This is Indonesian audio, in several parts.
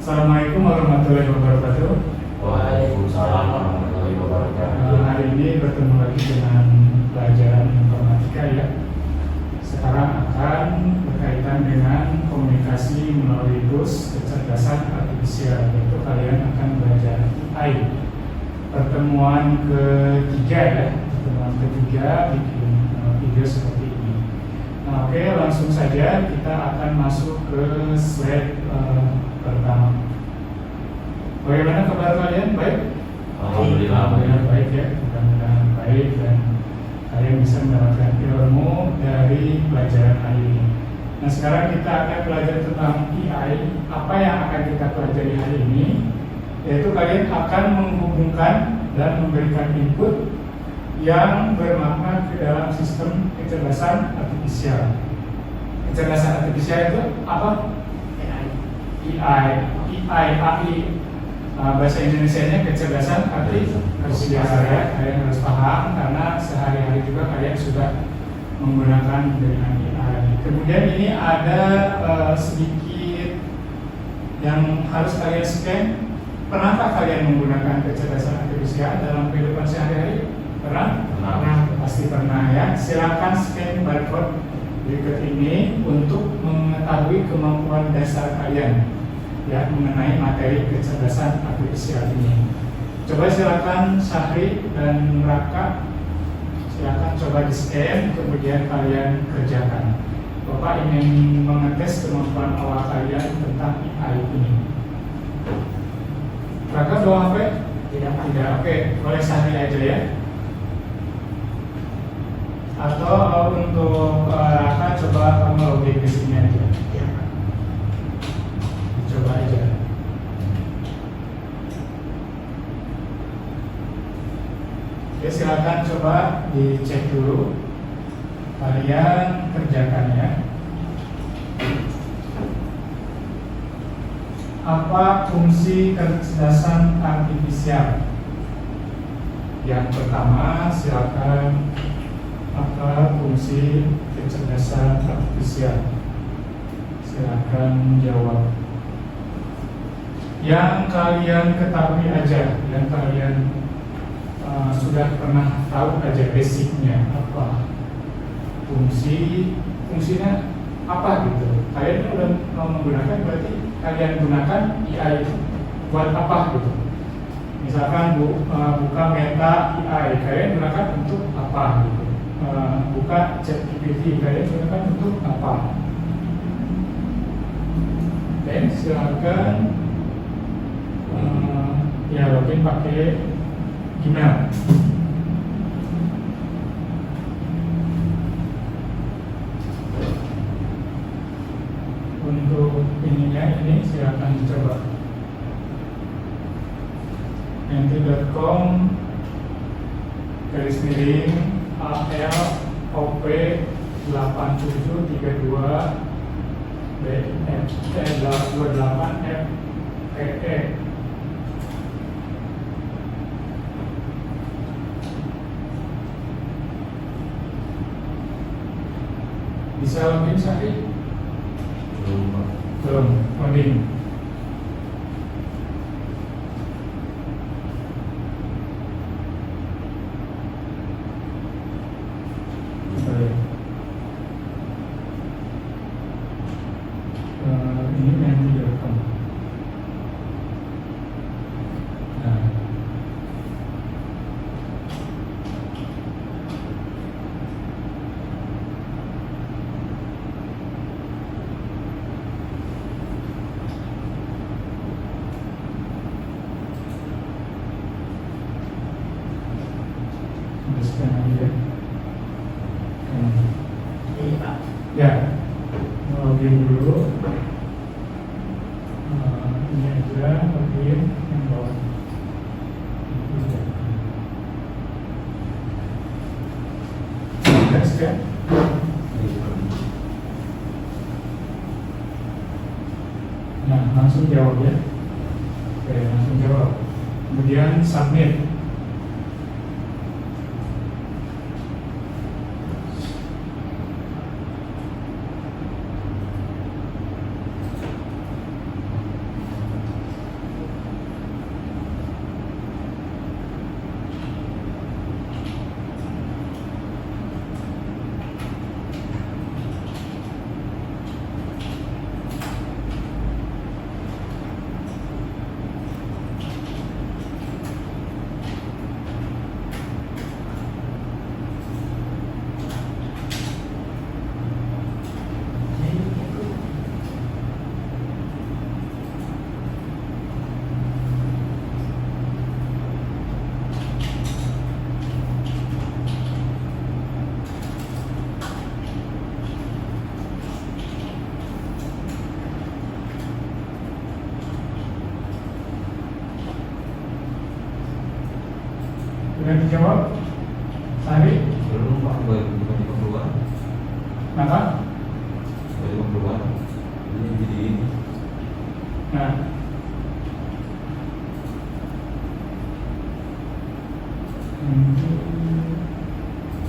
Assalamualaikum warahmatullahi wabarakatuh. Waalaikumsalam warahmatullahi wabarakatuh. Hari ini bertemu lagi dengan pelajaran informatika ya. Sekarang akan berkaitan dengan komunikasi melalui tools kecerdasan artifisial, yaitu kalian akan belajar AI. Pertemuan ketiga ya, pertemuan ketiga bikin video seperti ini. Nah, oke, langsung saja kita akan masuk ke slide pertama. Bagaimana kabar kalian? Baik? Alhamdulillah. Baik ya, mudah-mudahan baik dan kalian bisa mendapatkan ilmu dari pelajaran hari ini. Nah, sekarang kita akan belajar tentang AI. Apa yang akan kita pelajari hari ini? Yaitu kalian akan menghubungkan dan memberikan input yang bermakna ke dalam sistem kecerdasan artifisial. Kecerdasan artifisial itu apa? AI. Bahasa Indonesianya kecerdasan artifisial ya. Kalian harus paham karena sehari-hari juga kalian sudah menggunakan dengan AI. Kemudian ini ada sedikit yang harus kalian scan. Pernahkah kalian menggunakan kecerdasan artifisial dalam kehidupan sehari-hari? Pernah? Pasti pernah ya. Silakan scan barcode berikut ini untuk mengetahui kemampuan dasar kalian ya mengenai materi kecerdasan artifisial ini. Coba silakan Syahri dan Raka, silakan coba di scan kemudian kalian kerjakan. Bapak ingin mengetes kemampuan awal kalian tentang AI ini. Raka bawa HP? Tidak. Oke, boleh Syahri aja ya. Atau untuk Raka coba kamu login ke sini aja. Coba aja. Oke, silakan coba dicek dulu. Kalian kerjakan ya. Apa fungsi kecerdasan artifisial? Yang pertama, silakan apa fungsi kecerdasan artifisial? Silakan jawab. Yang kalian ketahui aja, yang kalian sudah pernah tahu aja basicnya apa, fungsinya apa gitu. Kalian udah menggunakan, berarti kalian gunakan AI buat apa gitu. Misalkan buka Meta AI, kalian gunakan untuk apa gitu. Buka ChatGPT, kalian gunakan untuk apa. Dan silakan ya login pakai Gmail. Untuk ininya ini silakan coba enti.com ALOP 8732 28 FPE. Bisa login Syahri? Belum. Login. Ini enti.com. Nah. Scan aja ya. Ya, login dulu. Ini aja login yang bawah. Next ya. Nah, langsung jawab ya. Oke, langsung jawab. Kemudian submit. Sudah dijawab? Sari? Belum Pak, bukan keluar. Kenapa? Belum keluar. Ini jadi ini. Nah,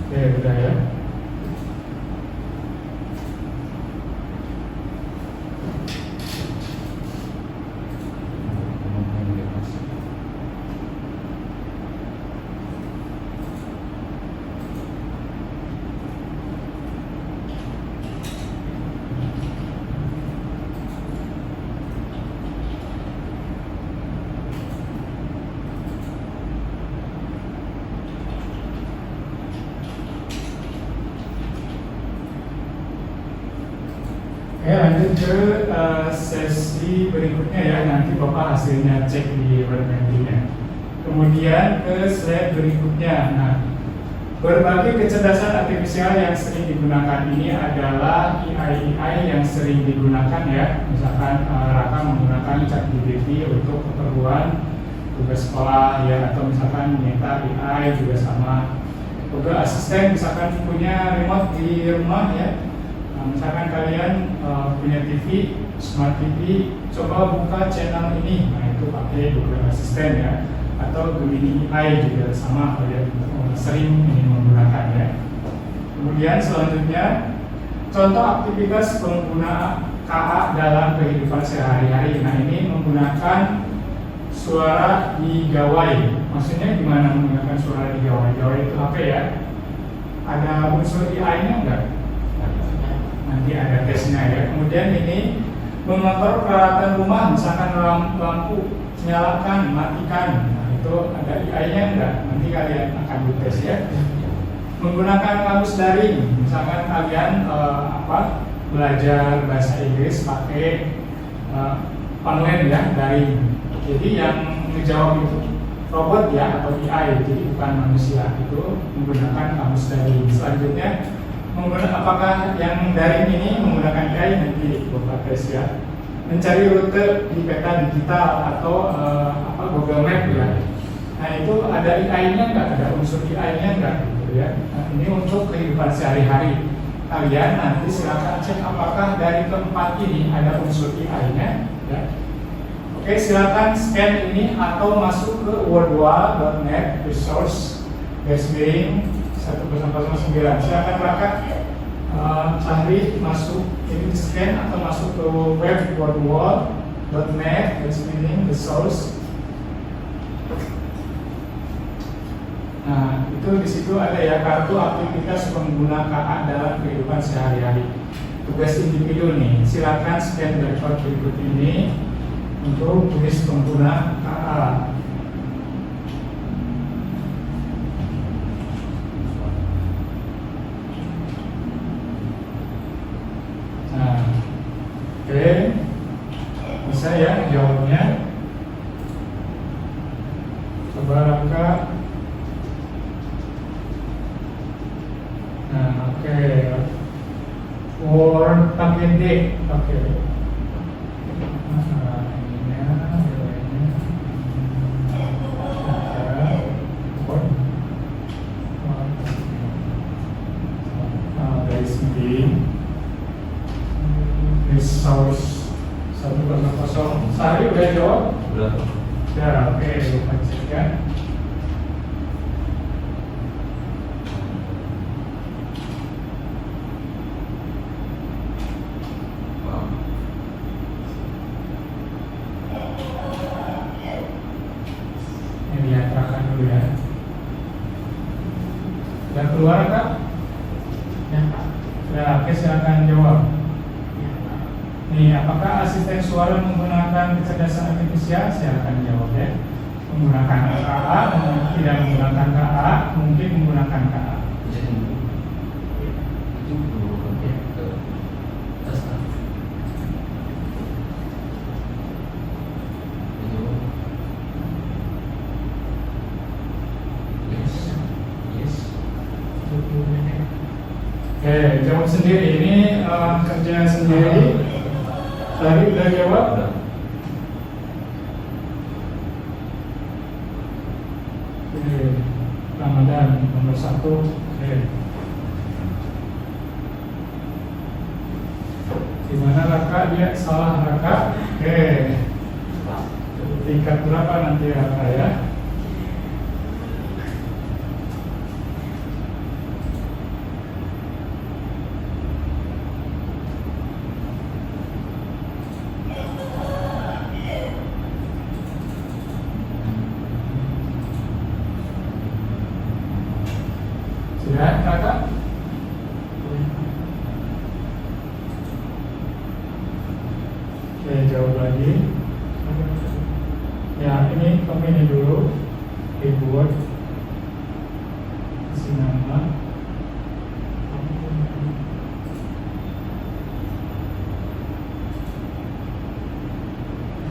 oke, udah ya. Oke, lanjut ke sesi berikutnya ya. Nanti Bapak hasilnya cek di web bankingnya. Kemudian ke slide berikutnya. Nah, berbagai kecerdasan artifisial yang sering digunakan ini adalah AI yang sering digunakan ya. Misalkan Raka menggunakan ChatGPT untuk keperluan tugas sekolah ya, atau misalkan minta AI juga sama. Google Assistant misalkan punya remote di rumah ya. Misalkan kalian punya TV, smart TV, coba buka channel ini, nah itu pakai Google Assistant ya, atau Gemini AI juga sama, kalian sering ini menggunakan ya. Kemudian selanjutnya, contoh aktivitas pengguna KA dalam kehidupan sehari-hari. Nah ini menggunakan suara di gawai. Maksudnya gimana menggunakan suara di gawai? Gawai itu apa ya? Ada unsur AI-nya enggak? Nanti ada tesnya ya. Kemudian ini mengatur peralatan rumah, misalkan lampu nyalakan, matikan. Nah, itu ada AI-nya enggak? Nanti kalian akan dites ya. Menggunakan kamus daring, misalkan kalian belajar bahasa Inggris pakai online ya, daring. Jadi yang menjawab itu robot ya, atau AI, jadi bukan manusia. Itu menggunakan kamus daring. Selanjutnya apakah yang daring ini menggunakan AI, nanti Bapak tes ya. Mencari rute di peta digital atau Google Map ya. Nah itu ada AI-nya nggak? Ada unsur AI-nya nggak? Gitu ya. Nah, ini untuk kehidupan sehari-hari. Kalian nanti silakan cek apakah dari keempat ini ada unsur AI-nya. Ya. Oke, silakan scan ini atau masuk ke wordwall.net resource /1.009. Silakan Raka cari masuk ini di scan atau masuk ke web wordwall.net /resource. Nah, itu di situ ada ya kartu aktivitas pengguna KA dalam kehidupan sehari-hari. Tugas individu nih, silakan scan barcode berikut ini untuk tulis pengguna KA. Nah, oke, bisa ya jawabnya. Coba Raka. Nah, oke. Word pakai D, oke. Resource 100. Sari udah jawab? Udah. Ya, oke, lupa cek ya. Ini diatrakan dulu ya. Udah keluar Kak? Ya, oke, silakan jawab. Nih, apakah asisten suara menggunakan kecerdasan artifisial? Silakan jawab ya. Menggunakan KA, tidak menggunakan KA, mungkin menggunakan KA. Oke, jawab sendiri. Ini kerja sendiri. Tadi udah jawab? Oke. Ramadan nomor 1. Gimana Raka? Dia salah Raka. Tingkat berapa nanti Raka ya? Sudah Kakak? Oke, jawab lagi. Ya, ini ini dulu dibuat kasih nama.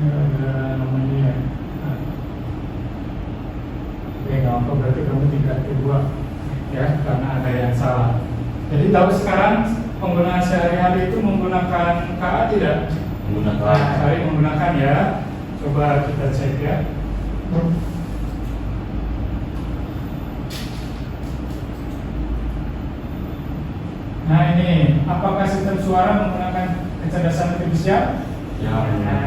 Ini ada namanya ya. Oke, nggak apa, berarti kamu tingkat kedua ya, karena ada yang salah. Jadi tahu sekarang penggunaan sehari-hari itu menggunakan KA tidak? Menggunakan. Hari menggunakan ya. Coba kita cek ya. Nah ini, apakah sistem suara menggunakan kecerdasan artifisial? Ya,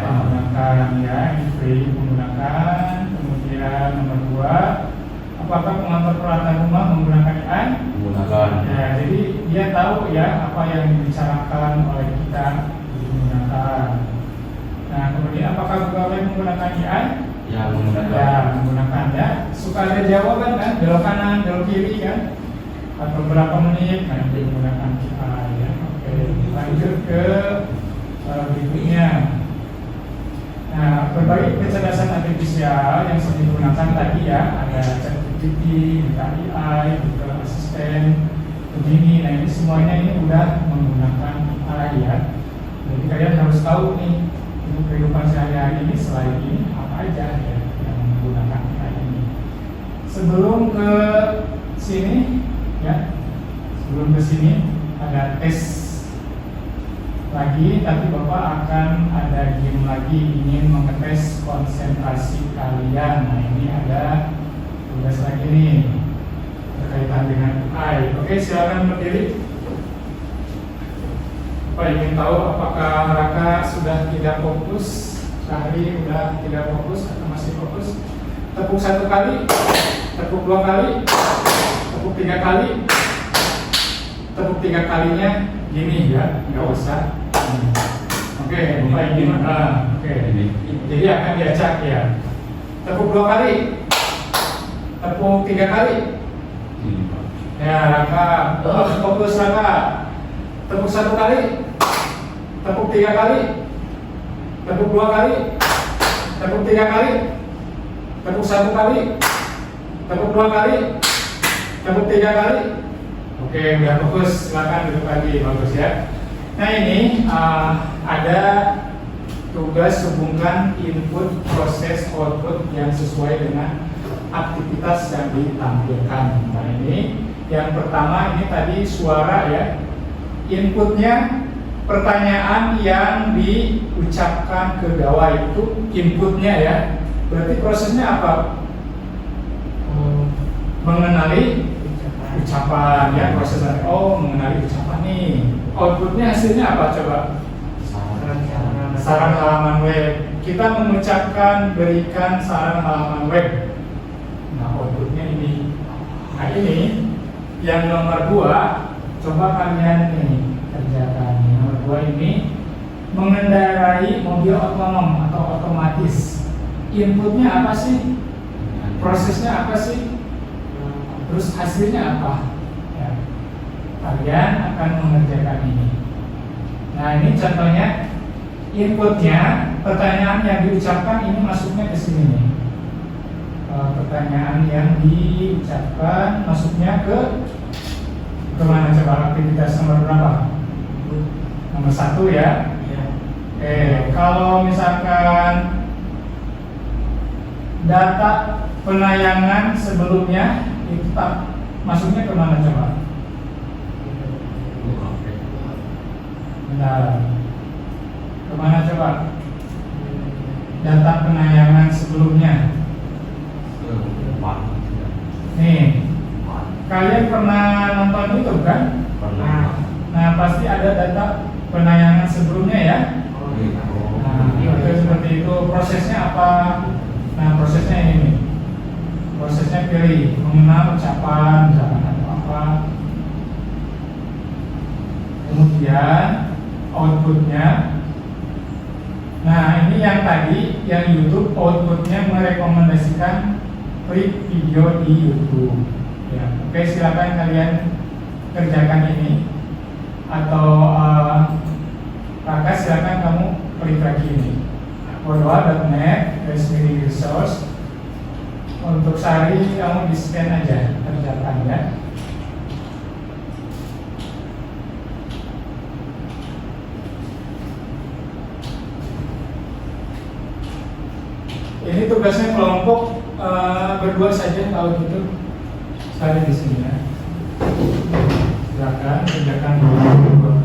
Menggunakan ya, ini free menggunakan. Kemudian nomor 2, apakah pengatur peralatan rumah menggunakan AI? Menggunakan. Ya, jadi dia tahu ya apa yang dibicarakan oleh kita digunakan. Nah, kemudian apakah pegawai menggunakan AI? Ya, menggunakan. Ya, menggunakan ya. Suka ada jawaban kan, belok kanan, belok kiri kan, atau berapa menit, nah dia menggunakan AI ya. Oke, lanjut ke berikutnya. Nah, berbagai kecerdasan artifisial yang sering digunakan tadi ya, ada ChatGPT, AI, Google Assistant, begini. Nah, ini semuanya ini udah menggunakan AI ya. Jadi kalian harus tahu nih, untuk kehidupan sehari-hari ini selain ini apa aja ya yang menggunakan AI ini. Sebelum ke sini ya, sebelum ke sini ada tes lagi, tapi Bapak akan ada game lagi, ingin mengetes konsentrasi kalian. Nah ini ada tugas lagi nih berkaitan dengan AI. Oke, silakan berdiri. Bapak ingin tahu apakah Raka sudah tidak fokus, Syahri sudah tidak fokus atau masih fokus? Tepuk 1 kali, tepuk 2 kali, tepuk 3 kali. Tepuk 3 kalinya gini ya, nggak usah. Oke, Bapak ingin oke. Jadi akan diajak ya. Tepuk 2 kali, tepuk 3 kali. Ya, Raka, fokus Raka. Tepuk 1 kali, tepuk 3 kali, tepuk 2 kali, tepuk 3 kali, tepuk 1 kali, tepuk 2 kali, tepuk 3 kali. Oke, udah fokus, silakan duduk lagi, bagus ya. Nah ini ada tugas hubungkan input, proses, output yang sesuai dengan aktivitas yang ditampilkan. Nah ini yang pertama, ini tadi suara ya. Inputnya pertanyaan yang diucapkan ke gawai itu inputnya ya. Berarti prosesnya apa? Mengenali ucapan ya, prosesnya. Oh, mengenali ucapan nih. Outputnya hasilnya apa coba? Saran halaman web. Kita mengucapkan berikan saran halaman web. Nah, outputnya ini. Nah ini yang nomor 2. Coba kalian nih kerjakan. Nomor 2 ini mengendarai mobil otonom atau otomatis. Inputnya apa sih? Prosesnya apa sih? Terus hasilnya apa? Ya. Kalian akan mengerjakan ini. Nah ini contohnya, inputnya pertanyaan yang diucapkan ini masuknya ke sini nih. Pertanyaan yang diucapkan masuknya ke kemana coba? Aktivitas nomor berapa? Nomor 1 ya. Kalau misalkan data penayangan sebelumnya itu masuknya kemana coba? Bentar. Kemana coba? Data penayangan sebelumnya. Nih, Kalian pernah nonton YouTube kan? Pernah. Nah, pasti ada data penayangan sebelumnya ya. Nah, itu seperti itu. Prosesnya apa? Nah, prosesnya ini. Prosesnya pilih mengenal ucapan, misalkan atau apa. Kemudian outputnya. Nah, ini yang tadi, yang YouTube outputnya merekomendasikan klik video di YouTube. Ya, oke, silakan kalian kerjakan ini. Atau maka silakan kamu klik lagi ini. Kodwa.net resource. Untuk sehari kamu di scan aja kerjakannya. Ini tugasnya kelompok berdua saja kalau gitu. Saya di sini ya. Silakan kerjakan dulu.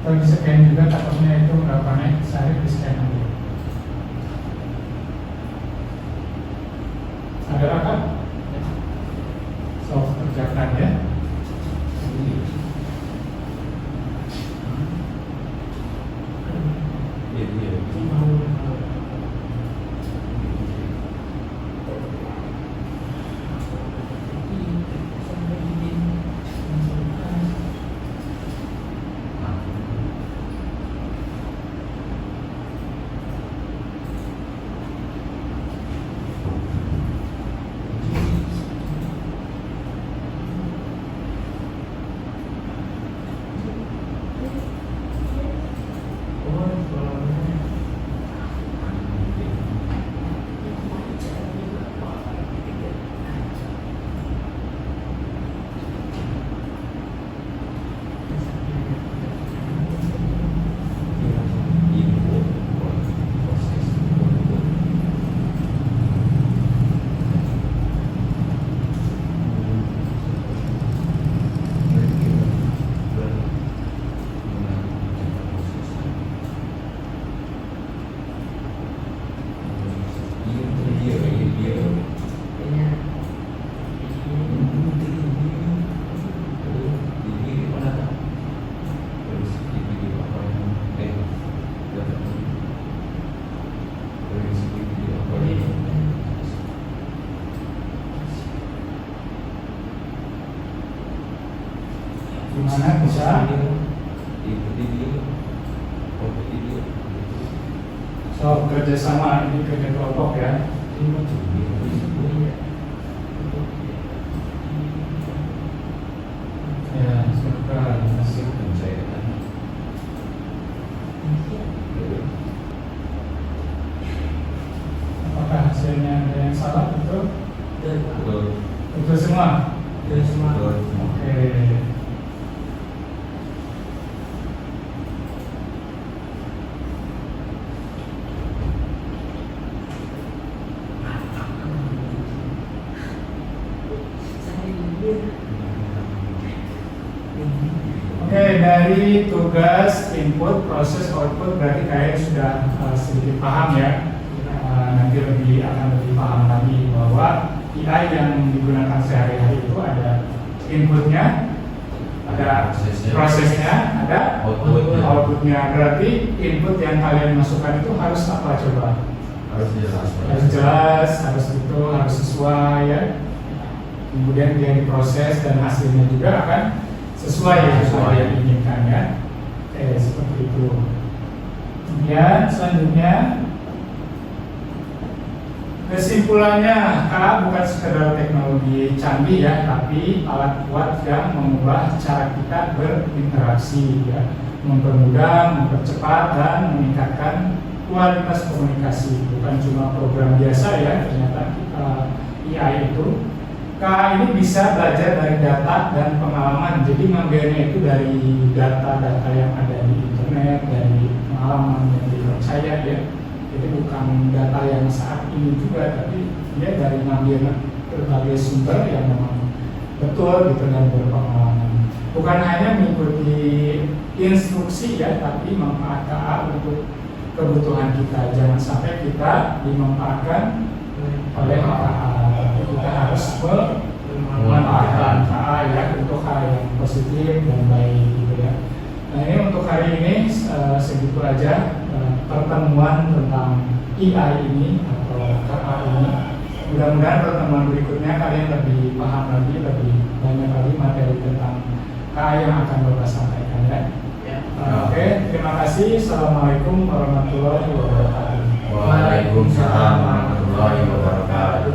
Kalau di scan juga takutnya itu nggak panik, sehari di scan aja. Ada apa? So, kerjakan ya. Gimana bisa? So, kerjasama ini kerja kelompok ya. Ya, suka hasil pencairan. Apakah hasilnya ada yang salah? Betul? Betul semua? Betul semua. Oke. Oke, dari tugas input, proses, output berarti kalian sudah sedikit paham ya. Nanti akan lebih paham lagi bahwa AI yang digunakan sehari-hari itu ada inputnya, ada prosesnya, ada outputnya. Berarti input yang kalian masukkan itu harus apa coba? Harus jelas. Harus jelas, harus betul, harus sesuai ya. Kemudian dia diproses dan hasilnya juga akan sesuai yang diinginkan ya. Oke, seperti itu. Kemudian selanjutnya kesimpulannya, bukan sekedar teknologi canggih ya, tapi alat kuat yang mengubah cara kita berinteraksi ya, mempermudah, mempercepat dan meningkatkan kualitas komunikasi. Bukan cuma program biasa ya, ternyata AI itu ini bisa belajar dari data dan pengalaman. Jadi ngambilnya itu dari data-data yang ada di internet, dari pengalaman yang dipercaya ya. Jadi bukan data yang saat ini juga, tapi dia dari ngambil berbagai sumber yang memang betul gitu dan berpengalaman. Bukan hanya mengikuti instruksi ya, tapi manfaat KA untuk kebutuhan kita. Jangan sampai kita dimanfaatkan oleh KA. Kita harus memanfaatkan KA ya untuk hal yang positif dan baik gitu ya. Nah ini untuk hari ini segitu aja pertemuan tentang AI ini atau KA ini. Mudah-mudahan pertemuan berikutnya kalian lebih paham lagi, lebih banyak lagi materi tentang KA yang akan Bapak sampaikan ya. Oke, terima kasih. Assalamualaikum warahmatullahi wabarakatuh. Waalaikumsalam warahmatullahi wabarakatuh.